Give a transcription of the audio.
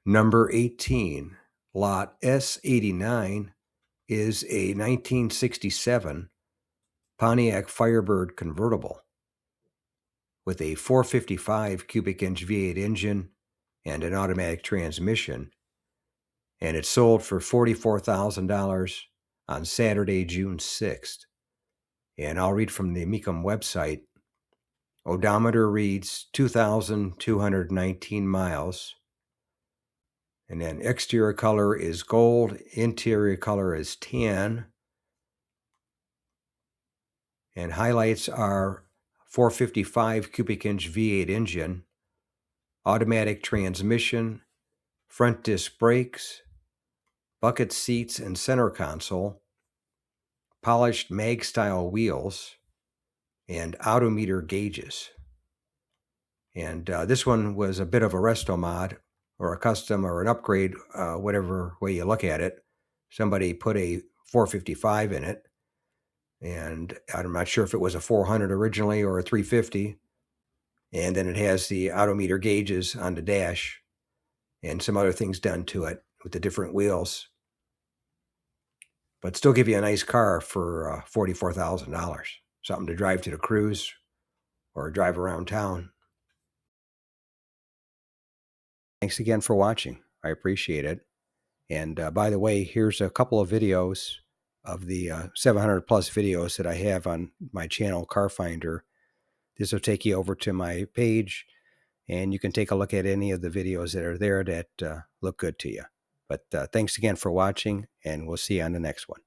Number 18, lot S89, is a 1967 Pontiac Firebird convertible with a 455 cubic inch V8 engine and an automatic transmission, and it sold for $44,000 on Saturday, June 6th. And I'll read from the Mecum website. Odometer reads 2,219 miles. And then exterior color is gold, interior color is tan. And highlights are 455 cubic inch V8 engine, automatic transmission, front disc brakes, bucket seats and center console, polished mag style wheels, and odometer gauges. And this one was a bit of a resto mod, or a custom, or an upgrade, whatever way you look at it. Somebody put a 455 in it, and I'm not sure if it was a 400 originally or a 350. And then it has the odometer gauges on the dash and some other things done to it with the different wheels. But still give you a nice car for $44,000. Something to drive to the cruise or drive around town. Thanks again for watching. I appreciate it. And by the way, here's a couple of videos of the 700 plus videos that I have on my channel, Car Finder. This will take you over to my page, and you can take a look at any of the videos that are there that look good to you. But thanks again for watching, and we'll see you on the next one.